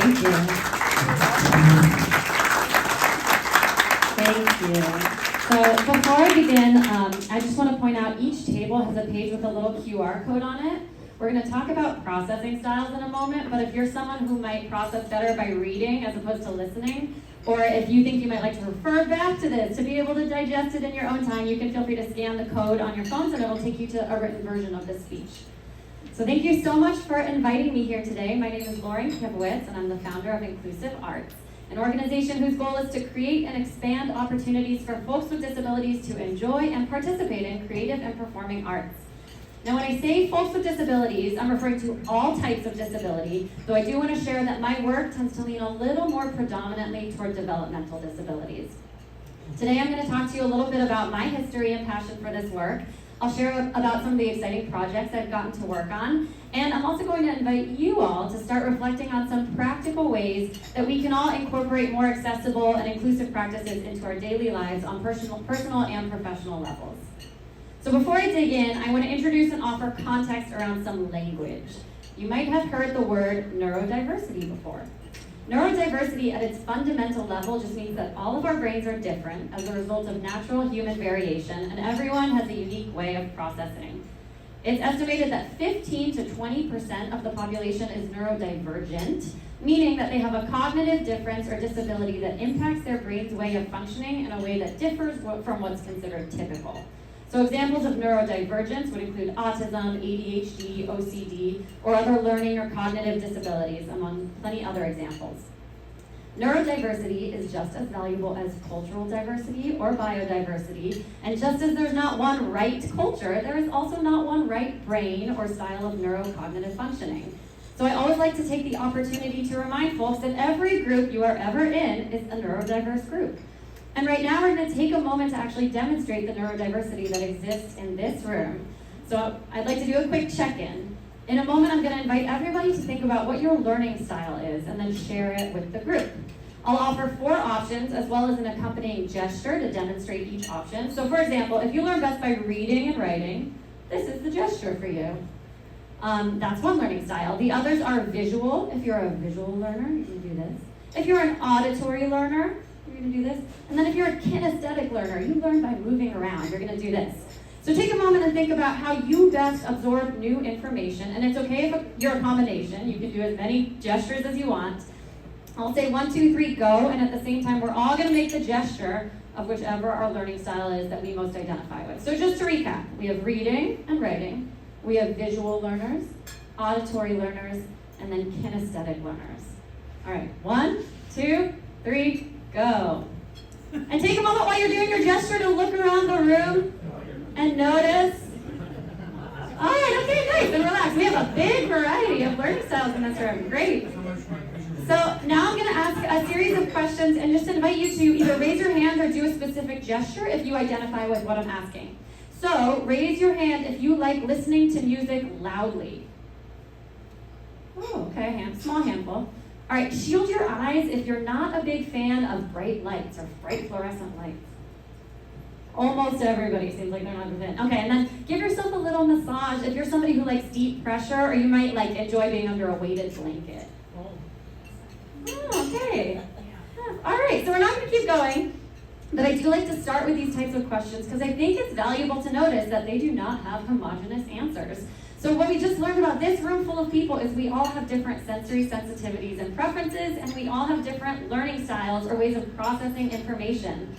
Thank you. Thank you. So before I begin, I just want to point out each table has a page with a little QR code on it. We're going to talk about processing styles in a moment, but if you're someone who might process better by reading as opposed to listening, or if you think you might like to refer back to this to be able to digest it in your own time, you can feel free to scan the code on your phones and it will take you to a written version of this speech. So thank you so much for inviting me here today. My name is Kivowitz and I'm the founder of Inclusive Arts, an organization whose goal is to create and expand opportunities for folks with disabilities to enjoy and participate in creative and performing arts. Now, when I say folks with disabilities, I'm referring to all types of disability, though I do want to share that my work tends to lean a little more predominantly toward developmental disabilities. Today, I'm going to talk to you a little bit about my history and passion for this work. I'll share about some of the exciting projects I've gotten to work on, and I'm also going to invite you all to start reflecting on some practical ways that we can all incorporate more accessible and inclusive practices into our daily lives on personal and professional levels. So before I dig in, I want to introduce and offer context around some language. You might have heard the word neurodiversity before. Neurodiversity at its fundamental level just means that all of our brains are different as a result of natural human variation, and everyone has a unique way of processing. It's estimated that 15 to 20% of the population is neurodivergent, meaning that they have a cognitive difference or disability that impacts their brain's way of functioning in a way that differs from what's considered typical. So examples of neurodivergence would include autism, ADHD, OCD, or other learning or cognitive disabilities, among plenty other examples. Neurodiversity is just as valuable as cultural diversity or biodiversity, and just as there's not one right culture, there is also not one right brain or style of neurocognitive functioning. So I always like to take the opportunity to remind folks that every group you are ever in is a neurodiverse group. And right now, we're going to take a moment to actually demonstrate the neurodiversity that exists in this room. So I'd like to do a quick check-in. In a moment, I'm going to invite everybody to think about what your learning style is and then share it with the group. I'll offer 4 options as well as an accompanying gesture to demonstrate each option. So for example, if you learn best by reading and writing, this is the gesture for you. That's one learning style. The others are visual. If you're a visual learner, you can do this. If you're an auditory learner, you're going to do this. And then if you're a kinesthetic learner, you learn by moving around. You're going to do this. So take a moment and think about how you best absorb new information. And it's okay if you're a combination. You can do as many gestures as you want. I'll say 1, 2, 3, go. And at the same time, we're all going to make the gesture of whichever our learning style is that we most identify with. So just to recap, we have reading and writing. We have visual learners, auditory learners, and then kinesthetic learners. All right, 1, 2, 3, go. And take a moment while you're doing your gesture to look around the room and notice. All right, okay, nice, and relax. We have a big variety of learning styles in this room. Great. So now I'm going to ask a series of questions and just invite you to either raise your hand or do a specific gesture if you identify with what I'm asking. So raise your hand if you like listening to music loudly. Oh, okay, small handful. All right, shield your eyes if you're not a big fan of bright lights or bright fluorescent lights. Almost everybody seems like they're not a fan. Okay, and then give yourself a little massage if you're somebody who likes deep pressure, or you might like enjoy being under a weighted blanket. Oh, okay. All right, so we're not going to keep going, but I do like to start with these types of questions because I think it's valuable to notice that they do not have homogeneous answers. So what we just learned about this room full of people is we all have different sensory sensitivities and preferences, and we all have different learning styles or ways of processing information.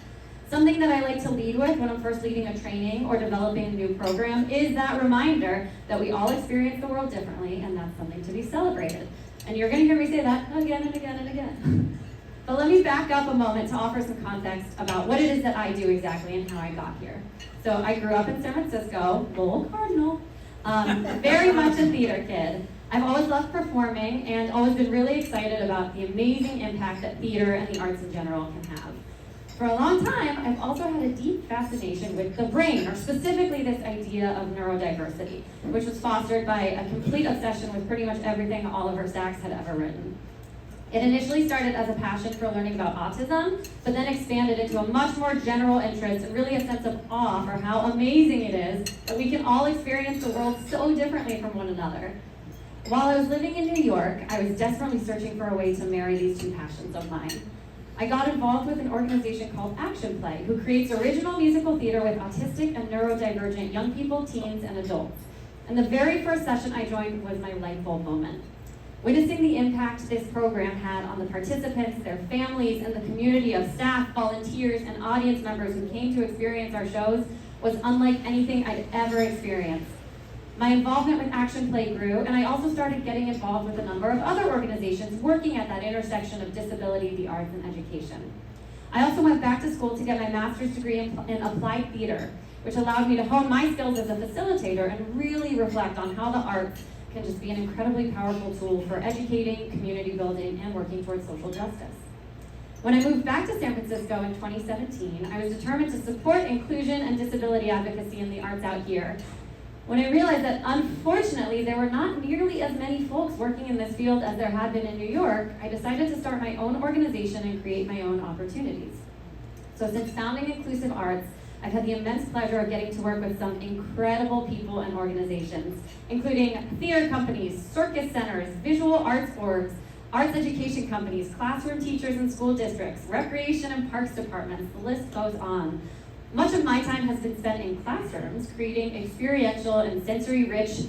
Something that I like to lead with when I'm first leading a training or developing a new program is that reminder that we all experience the world differently, and that's something to be celebrated. And you're going to hear me say that again and again and again. But let me back up a moment to offer some context about what it is that I do exactly and how I got here. So I grew up in San Francisco, little Cardinal. Very much a theater kid. I've always loved performing and always been really excited about the amazing impact that theater and the arts in general can have. For a long time, I've also had a deep fascination with the brain, or specifically this idea of neurodiversity, which was fostered by a complete obsession with pretty much everything Oliver Sacks had ever written. It initially started as a passion for learning about autism, but then expanded into a much more general interest and really a sense of awe for how amazing it is that we can all experience the world so differently from one another. While I was living in New York, I was desperately searching for a way to marry these two passions of mine. I got involved with an organization called Action Play, who creates original musical theater with autistic and neurodivergent young people, teens, and adults. And the very first session I joined was my light bulb moment. Witnessing the impact this program had on the participants, their families, and the community of staff, volunteers, and audience members who came to experience our shows was unlike anything I'd ever experienced. My involvement with Action Play grew, and I also started getting involved with a number of other organizations working at that intersection of disability, the arts, and education. I also went back to school to get my master's degree in applied theater, which allowed me to hone my skills as a facilitator and really reflect on how the arts can just be an incredibly powerful tool for educating, community building, and working towards social justice. When I moved back to San Francisco in 2017, I was determined to support inclusion and disability advocacy in the arts out here. When I realized that, unfortunately, there were not nearly as many folks working in this field as there had been in New York, I decided to start my own organization and create my own opportunities. So since founding Inclusive Arts, I've had the immense pleasure of getting to work with some incredible people and organizations, including theater companies, circus centers, visual arts orgs, arts education companies, classroom teachers and school districts, recreation and parks departments, the list goes on. Much of my time has been spent in classrooms, creating experiential and sensory-rich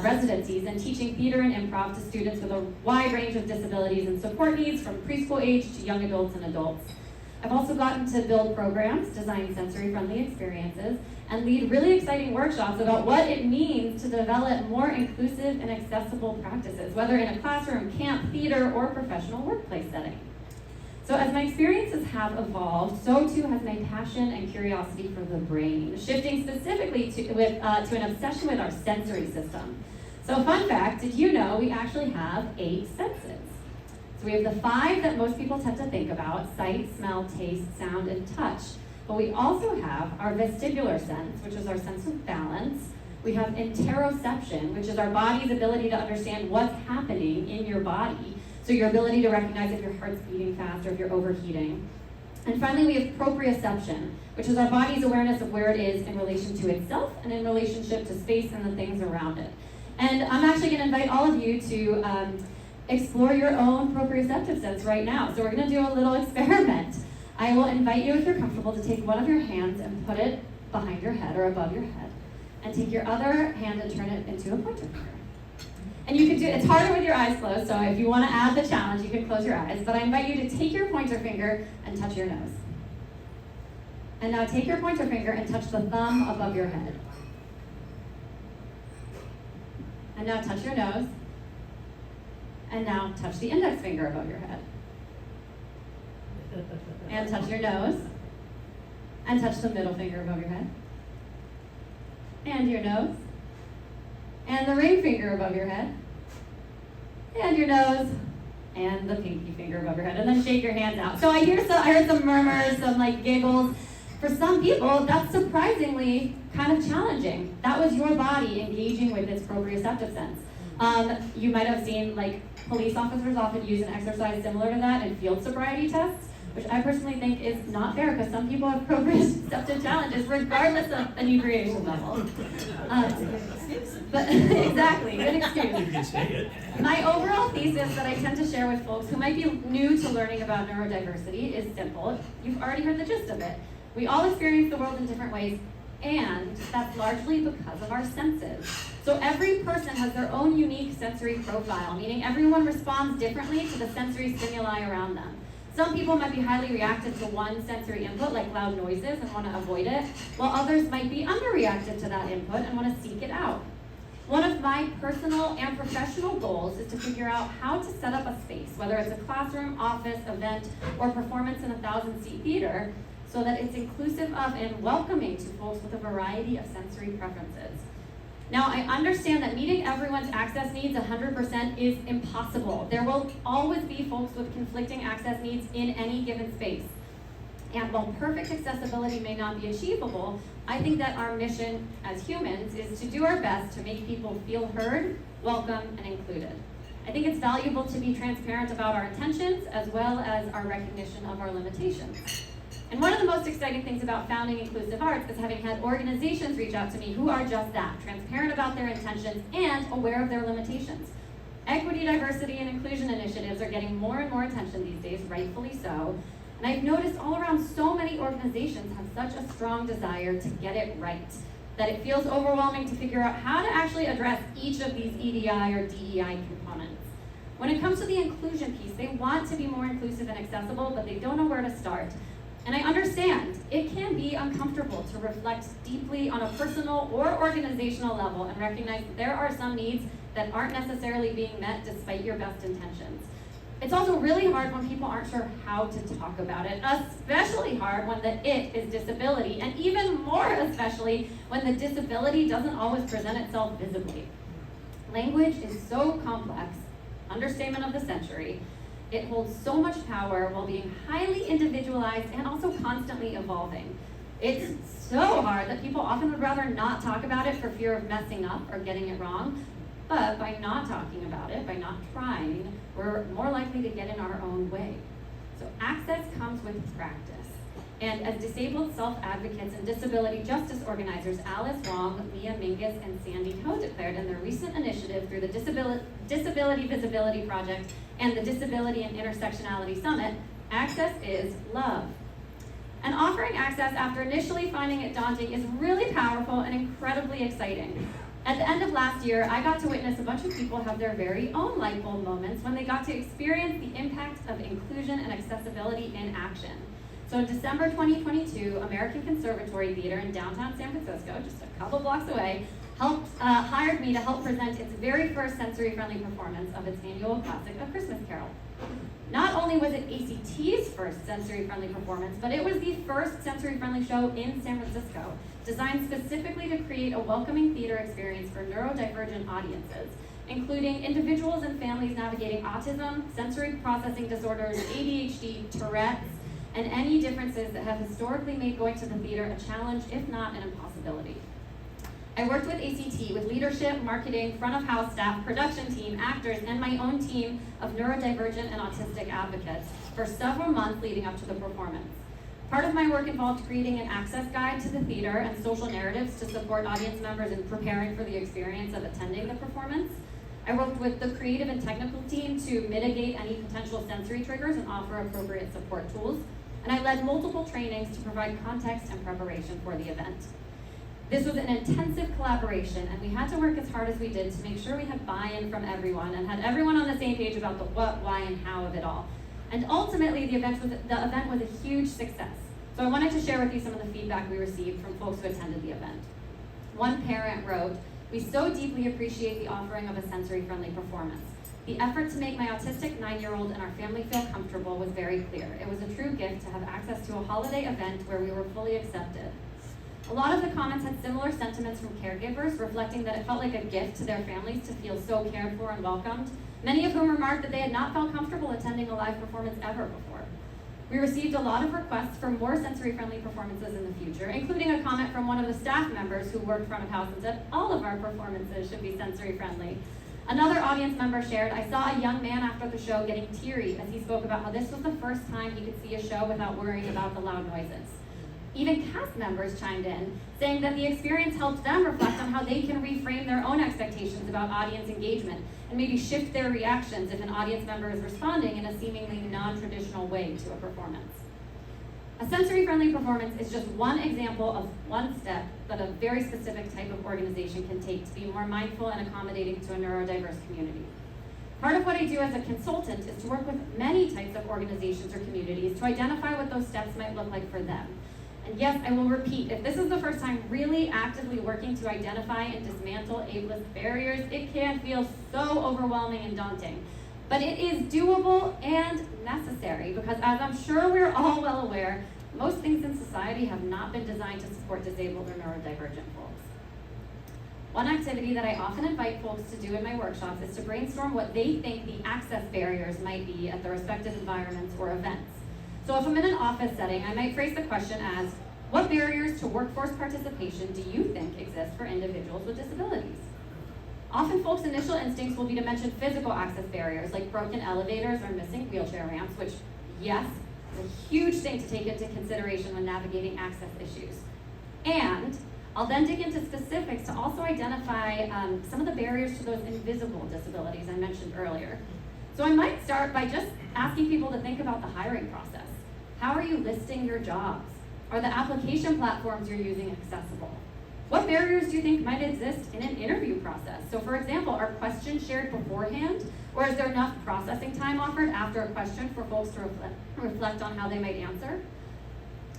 residencies and teaching theater and improv to students with a wide range of disabilities and support needs from preschool age to young adults and adults. I've also gotten to build programs, design sensory-friendly experiences, and lead really exciting workshops about what it means to develop more inclusive and accessible practices, whether in a classroom, camp, theater, or professional workplace setting. So as my experiences have evolved, so too has my passion and curiosity for the brain, shifting specifically to an obsession with our sensory system. So fun fact, did you know we actually have 8 senses? So we have the 5 that most people tend to think about: sight, smell, taste, sound, and touch. But we also have our vestibular sense, which is our sense of balance. We have interoception, which is our body's ability to understand what's happening in your body. So your ability to recognize if your heart's beating fast or if you're overheating. And finally, we have proprioception, which is our body's awareness of where it is in relation to itself and in relationship to space and the things around it. And I'm actually going to invite all of you to explore your own proprioceptive sense right now. So we're going to do a little experiment. I will invite you, if you're comfortable, to take one of your hands and put it behind your head or above your head. And take your other hand and turn it into a pointer finger. And you can do, it's harder with your eyes closed, so if you want to add the challenge, you can close your eyes. But I invite you to take your pointer finger and touch your nose. And now take your pointer finger and touch the thumb above your head. And now touch your nose. And now touch the index finger above your head. And touch your nose. And touch the middle finger above your head. And your nose. And the ring finger above your head. And your nose. And the pinky finger above your head. And then shake your hands out. So I heard some murmurs, some giggles. For some people, that's surprisingly kind of challenging. That was your body engaging with its proprioceptive sense. You might have seen police officers often use an exercise similar to that in field sobriety tests, which I personally think is not fair because some people have proprioceptive challenges regardless of inebriation level. But exactly, good excuse. You can say it. My overall thesis that I tend to share with folks who might be new to learning about neurodiversity is simple. You've already heard the gist of it. We all experience the world in different ways, and that's largely because of our senses. So every person has their own unique sensory profile, meaning everyone responds differently to the sensory stimuli around them. Some people might be highly reactive to one sensory input, like loud noises, and want to avoid it, while others might be underreactive to that input and want to seek it out. One of my personal and professional goals is to figure out how to set up a space, whether it's a classroom, office, event, or performance in a 1,000-seat theater, so that it's inclusive of and welcoming to folks with a variety of sensory preferences. Now, I understand that meeting everyone's access needs 100% is impossible. There will always be folks with conflicting access needs in any given space. And while perfect accessibility may not be achievable, I think that our mission as humans is to do our best to make people feel heard, welcome, and included. I think it's valuable to be transparent about our intentions as well as our recognition of our limitations. And one of the most exciting things about founding Inclusive Arts is having had organizations reach out to me who are just that, transparent about their intentions and aware of their limitations. Equity, diversity, and inclusion initiatives are getting more and more attention these days, rightfully so. And I've noticed all around so many organizations have such a strong desire to get it right, that it feels overwhelming to figure out how to actually address each of these EDI or DEI components. When it comes to the inclusion piece, they want to be more inclusive and accessible, but they don't know where to start. And I understand it can be uncomfortable to reflect deeply on a personal or organizational level and recognize that there are some needs that aren't necessarily being met despite your best intentions. It's also really hard when people aren't sure how to talk about it, especially hard when the it is disability, and even more especially when the disability doesn't always present itself visibly. Language is so complex, understatement of the century. It holds so much power while being highly individualized and also constantly evolving. It's so hard that people often would rather not talk about it for fear of messing up or getting it wrong. But by not talking about it, by not trying, we're more likely to get in our own way. So access comes with practice. And as disabled self-advocates and disability justice organizers Alice Wong, Mia Mingus, and Sandy Ho declared in their recent initiative through the Disability Visibility Project and the Disability and Intersectionality Summit, access is love. And offering access after initially finding it daunting is really powerful and incredibly exciting. At the end of last year, I got to witness a bunch of people have their very own light bulb moments when they got to experience the impact of inclusion and accessibility in action. So in December 2022, American Conservatory Theater in downtown San Francisco, just a couple blocks away, hired me to help present its very first sensory-friendly performance of its annual classic, A Christmas Carol. Not only was it ACT's first sensory-friendly performance, but it was the first sensory-friendly show in San Francisco, designed specifically to create a welcoming theater experience for neurodivergent audiences, including individuals and families navigating autism, sensory processing disorders, ADHD, Tourette's, and any differences that have historically made going to the theater a challenge, if not an impossibility. I worked with ACT with leadership, marketing, front of house staff, production team, actors, and my own team of neurodivergent and autistic advocates for several months leading up to the performance. Part of my work involved creating an access guide to the theater and social narratives to support audience members in preparing for the experience of attending the performance. I worked with the creative and technical team to mitigate any potential sensory triggers and offer appropriate support tools. And I led multiple trainings to provide context and preparation for the event. This was an intensive collaboration, and we had to work as hard as we did to make sure we had buy-in from everyone and had everyone on the same page about the what, why, and how of it all. And ultimately, the event was a huge success. So I wanted to share with you some of the feedback we received from folks who attended the event. One parent wrote, "We so deeply appreciate the offering of a sensory-friendly performance. The effort to make my autistic 9-year-old and our family feel comfortable was very clear. It was a true gift to have access to a holiday event where we were fully accepted." A lot of the comments had similar sentiments from caregivers, reflecting that it felt like a gift to their families to feel so cared for and welcomed, many of whom remarked that they had not felt comfortable attending a live performance ever before. We received a lot of requests for more sensory-friendly performances in the future, including a comment from one of the staff members who worked front of house and said all of our performances should be sensory-friendly. Another audience member shared, "I saw a young man after the show getting teary as he spoke about how this was the first time he could see a show without worrying about the loud noises." Even cast members chimed in, saying that the experience helped them reflect on how they can reframe their own expectations about audience engagement and maybe shift their reactions if an audience member is responding in a seemingly non-traditional way to a performance. A sensory-friendly performance is just one example of one step that a very specific type of organization can take to be more mindful and accommodating to a neurodiverse community. Part of what I do as a consultant is to work with many types of organizations or communities to identify what those steps might look like for them. And yes, I will repeat, if this is the first time really actively working to identify and dismantle ableist barriers, it can feel so overwhelming and daunting. But it is doable and necessary because, as I'm sure we're all well aware, most things in society have not been designed to support disabled or neurodivergent folks. One activity that I often invite folks to do in my workshops is to brainstorm what they think the access barriers might be at their respective environments or events. So if I'm in an office setting, I might phrase the question as, what barriers to workforce participation do you think exist for individuals with disabilities? Often folks' initial instincts will be to mention physical access barriers like broken elevators or missing wheelchair ramps, which, yes, is a huge thing to take into consideration when navigating access issues. And I'll then dig into specifics to also identify some of the barriers to those invisible disabilities I mentioned earlier. So I might start by just asking people to think about the hiring process. How are you listing your jobs? Are the application platforms you're using accessible? What barriers do you think might exist in an interview process? So for example, are questions shared beforehand, or is there enough processing time offered after a question for folks to reflect on how they might answer?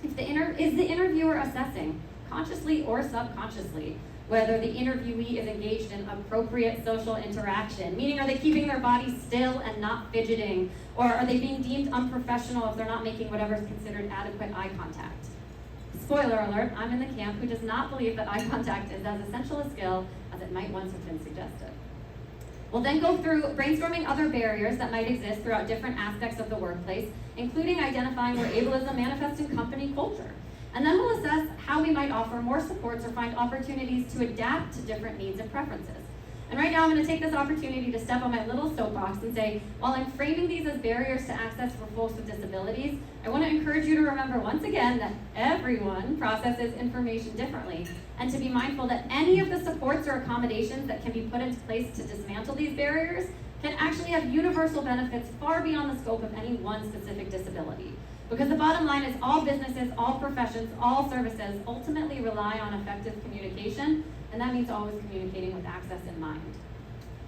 Is the interviewer assessing, consciously or subconsciously, whether the interviewee is engaged in appropriate social interaction, meaning are they keeping their body still and not fidgeting, or are they being deemed unprofessional if they're not making whatever is considered adequate eye contact? Spoiler alert, I'm in the camp who does not believe that eye contact is as essential a skill as it might once have been suggested. We'll then go through brainstorming other barriers that might exist throughout different aspects of the workplace, including identifying where ableism manifests in company culture. And then we'll assess how we might offer more supports or find opportunities to adapt to different needs and preferences. And right now I'm going to take this opportunity to step on my little soapbox and say, while I'm framing these as barriers to access for folks with disabilities, I want to encourage you to remember once again that everyone processes information differently, and to be mindful that any of the supports or accommodations that can be put into place to dismantle these barriers can actually have universal benefits far beyond the scope of any one specific disability. Because the bottom line is all businesses, all professions, all services ultimately rely on effective communication, and that means always communicating with access in mind.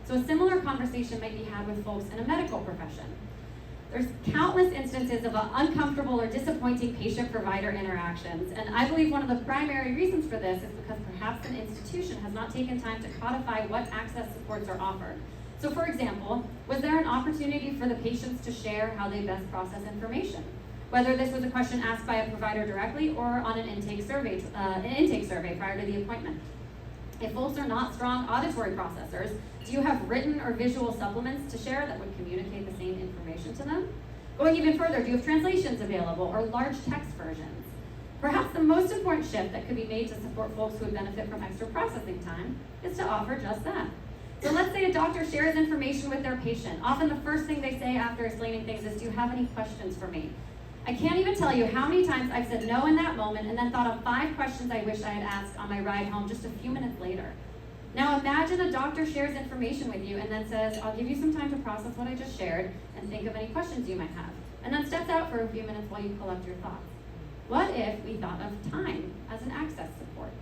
So a similar conversation might be had with folks in a medical profession. There's countless instances of uncomfortable or disappointing patient-provider interactions, and I believe one of the primary reasons for this is because perhaps an institution has not taken time to codify what access supports are offered. So for example, was there an opportunity for the patients to share how they best process information? Whether this was a question asked by a provider directly or on an intake survey prior to the appointment. If folks are not strong auditory processors, do you have written or visual supplements to share that would communicate the same information to them? Going even further, do you have translations available or large text versions? Perhaps the most important shift that could be made to support folks who would benefit from extra processing time is to offer just that. So let's say a doctor shares information with their patient. Often the first thing they say after explaining things is, do you have any questions for me? I can't even tell you how many times I've said no in that moment and then thought of 5 questions I wish I had asked on my ride home just a few minutes later. Now imagine a doctor shares information with you and then says, I'll give you some time to process what I just shared and think of any questions you might have, and then steps out for a few minutes while you collect your thoughts. What if we thought of time as an access support?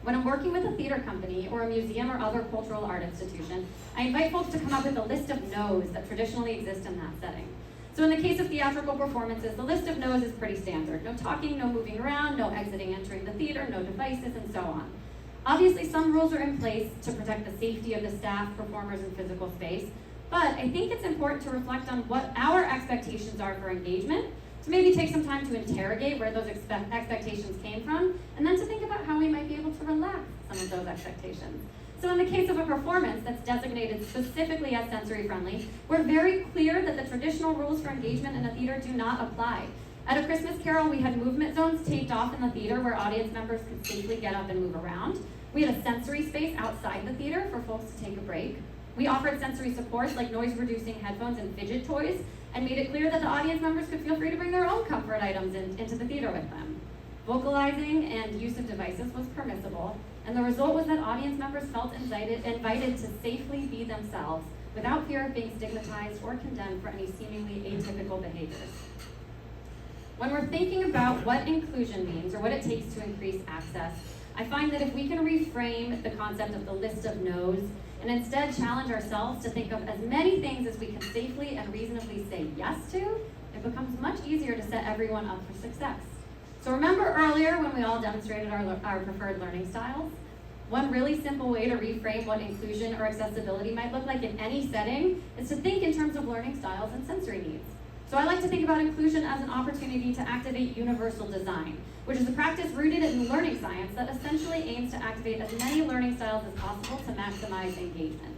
When I'm working with a theater company or a museum or other cultural art institution, I invite folks to come up with a list of no's that traditionally exist in that setting. So in the case of theatrical performances, the list of no's is pretty standard. No talking, no moving around, no exiting, entering the theater, no devices, and so on. Obviously, some rules are in place to protect the safety of the staff, performers, and physical space, but I think it's important to reflect on what our expectations are for engagement, to maybe take some time to interrogate where those expectations came from, and then to think about how we might be able to relax some of those expectations. So in the case of a performance that's designated specifically as sensory friendly, we're very clear that the traditional rules for engagement in a theater do not apply. At A Christmas Carol, we had movement zones taped off in the theater where audience members could safely get up and move around. We had a sensory space outside the theater for folks to take a break. We offered sensory supports like noise-reducing headphones and fidget toys, and made it clear that the audience members could feel free to bring their own comfort items into the theater with them. Vocalizing and use of devices was permissible, and the result was that audience members felt invited to safely be themselves without fear of being stigmatized or condemned for any seemingly atypical behaviors. When we're thinking about what inclusion means or what it takes to increase access, I find that if we can reframe the concept of the list of no's and instead challenge ourselves to think of as many things as we can safely and reasonably say yes to, it becomes much easier to set everyone up for success. So remember earlier when we all demonstrated our preferred learning styles? One really simple way to reframe what inclusion or accessibility might look like in any setting is to think in terms of learning styles and sensory needs. So I like to think about inclusion as an opportunity to activate universal design, which is a practice rooted in learning science that essentially aims to activate as many learning styles as possible to maximize engagement.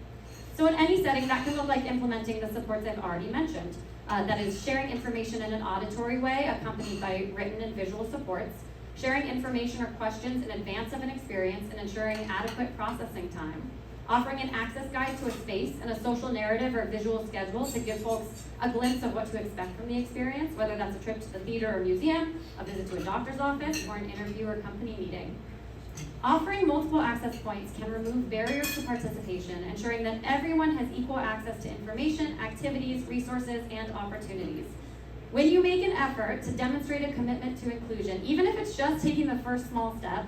So in any setting, that can look like implementing the supports I've already mentioned. That is sharing information in an auditory way accompanied by written and visual supports, sharing information or questions in advance of an experience and ensuring adequate processing time, offering an access guide to a space and a social narrative or visual schedule to give folks a glimpse of what to expect from the experience, whether that's a trip to the theater or museum, a visit to a doctor's office, or an interview or company meeting. Offering multiple access points can remove barriers to participation, ensuring that everyone has equal access to information, activities, resources, and opportunities. When you make an effort to demonstrate a commitment to inclusion, even if it's just taking the first small step,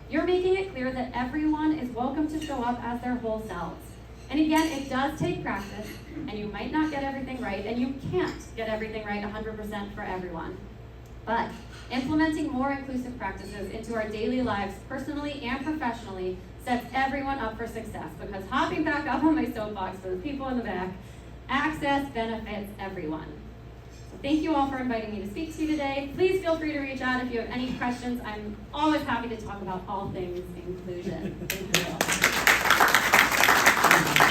you're making it clear that everyone is welcome to show up as their whole selves. And again, it does take practice, and you might not get everything right, and you can't get everything right 100% for everyone. But implementing more inclusive practices into our daily lives, personally and professionally, sets everyone up for success, because hopping back up on my soapbox for the people in the back, access benefits everyone. So thank you all for inviting me to speak to you today. Please feel free to reach out if you have any questions. I'm always happy to talk about all things inclusion. Thank you.